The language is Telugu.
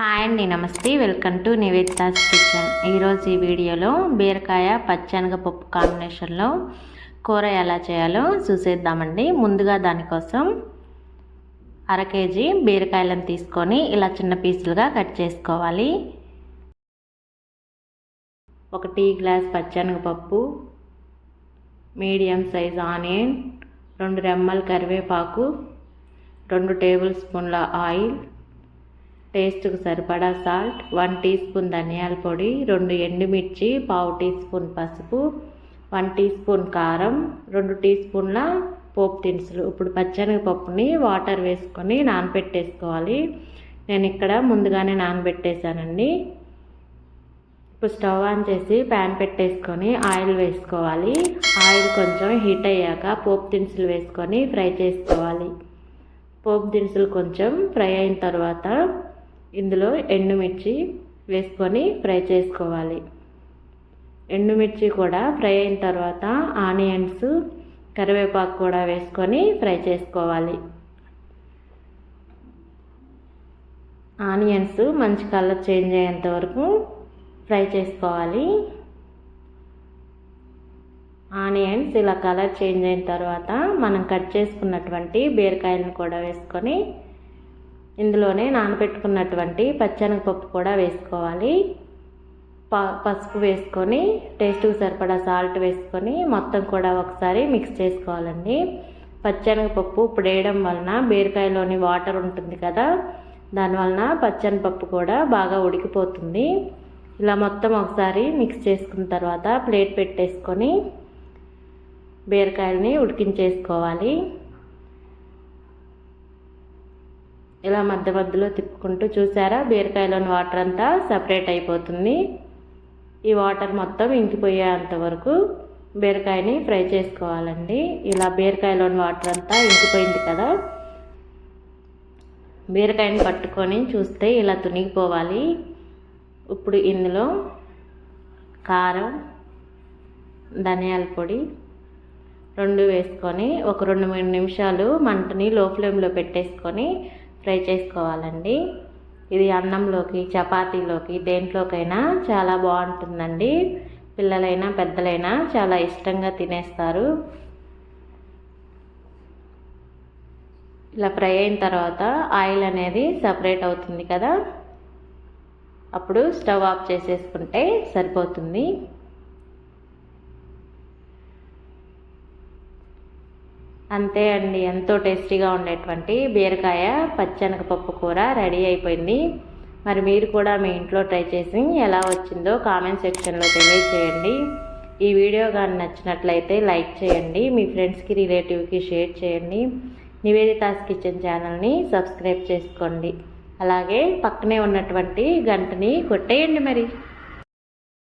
హాయ్ అండి, నమస్తే. వెల్కమ్ టు నివేదితాస్ కిచెన్. ఈరోజు ఈ వీడియోలో బీరకాయ పచ్చెనగపప్పు కాంబినేషన్లో కూర ఎలా చేయాలో చూసేద్దామండి. ముందుగా దానికోసం అర కేజీ బీరకాయలను తీసుకొని ఇలా చిన్న పీసులుగా కట్ చేసుకోవాలి. 1 టీ గ్లాస్ పచ్చెనగపప్పు, మీడియం సైజ్ ఆనియన్, 2 రెమ్మల కరివేపాకు, 2 టేబుల్ స్పూన్ల ఆయిల్, టేస్ట్కు సరిపడా సాల్ట్, 1 టీ స్పూన్ ధనియాల పొడి, 2 ఎండుమిర్చి, 1/2 టీ స్పూన్ పసుపు, 1 టీ స్పూన్ కారం, 2 టీ స్పూన్ల పోపు దినుసులు. ఇప్పుడు పచ్చెనగపప్పుని వాటర్ వేసుకొని నానబెట్టేసుకోవాలి. నేను ఇక్కడ ముందుగానే నానబెట్టేశానండి. ఇప్పుడు స్టవ్ ఆన్ చేసి ప్యాన్ పెట్టేసుకొని ఆయిల్ వేసుకోవాలి. ఆయిల్ కొంచెం హీట్ అయ్యాక పోపు దినుసులు వేసుకొని ఫ్రై చేసుకోవాలి. పోపు దినుసులు కొంచెం ఫ్రై అయిన తర్వాత ఇందులో ఎండుమిర్చి వేసుకొని ఫ్రై చేసుకోవాలి. ఎండుమిర్చి కూడా ఫ్రై అయిన తర్వాత ఆనియన్స్, కరివేపాకు కూడా వేసుకొని ఫ్రై చేసుకోవాలి. ఆనియన్స్ మంచి కలర్ చేంజ్ అయ్యేంత వరకు ఫ్రై చేసుకోవాలి. ఆనియన్స్ ఇలా కలర్ చేంజ్ అయిన తర్వాత మనం కట్ చేసుకున్నటువంటి బీరకాయలను కూడా వేసుకొని ఇందులోనే నానబెట్టుకున్నటువంటి పచ్చెనగపప్పు కూడా వేసుకోవాలి. పసుపు వేసుకొని టేస్ట్కి సరిపడా సాల్ట్ వేసుకొని మొత్తం కూడా ఒకసారి మిక్స్ చేసుకోవాలండి. పచ్చెనగపప్పు ఇప్పుడు వేయడం వలన బీరకాయలోని వాటర్ ఉంటుంది కదా, దానివలన పచ్చెనగపప్పు కూడా బాగా ఉడికిపోతుంది. ఇలా మొత్తం ఒకసారి మిక్స్ చేసుకున్న తర్వాత ప్లేట్ పెట్టేసుకొని బీరకాయలని ఉడికించేసుకోవాలి. ఇలా మధ్య మధ్యలో తిప్పుకుంటూ చూసారా, బీరకాయలోని వాటర్ అంతా సపరేట్ అయిపోతుంది. ఈ వాటర్ మొత్తం ఇంకిపోయేంత వరకు బీరకాయని ఫ్రై చేసుకోవాలండి. ఇలా బీరకాయలోని వాటర్ అంతా ఇంకిపోయింది కదా, బీరకాయని పట్టుకొని చూస్తే ఇలా తునిగిపోవాలి. ఇప్పుడు ఇందులో కారం, ధనియాల పొడి 2 వేసుకొని ఒక 2-3 నిమిషాలు మంటని లో ఫ్లేమ్లో పెట్టేసుకొని ఫ్రై చేసుకోవాలండి. ఇది అన్నంలోకి, చపాతీలోకి, దేంట్లోకైనా చాలా బాగుంటుందండి. పిల్లలైనా పెద్దలైనా చాలా ఇష్టంగా తినేస్తారు. ఇలా ఫ్రై అయిన తర్వాత ఆయిల్ అనేది సపరేట్ అవుతుంది కదా, అప్పుడు స్టవ్ ఆఫ్ చేసేసుకుంటే సరిపోతుంది. అంతే అండి, ఎంతో టేస్టీగా ఉండేటువంటి బీరకాయ పచ్చెనగపప్పు కూర రెడీ అయిపోయింది. మరి మీరు కూడా మీ ఇంట్లో ట్రై చేసి ఎలా వచ్చిందో కామెంట్ సెక్షన్లో తెలియజేయండి. ఈ వీడియో కానీ నచ్చినట్లయితే లైక్ చేయండి, మీ ఫ్రెండ్స్కి, రిలేటివ్కి షేర్ చేయండి. నివేదితాస్ కిచెన్ ఛానల్ని సబ్స్క్రైబ్ చేసుకోండి. అలాగే పక్కనే ఉన్నటువంటి గంటని కొట్టేయండి మరి.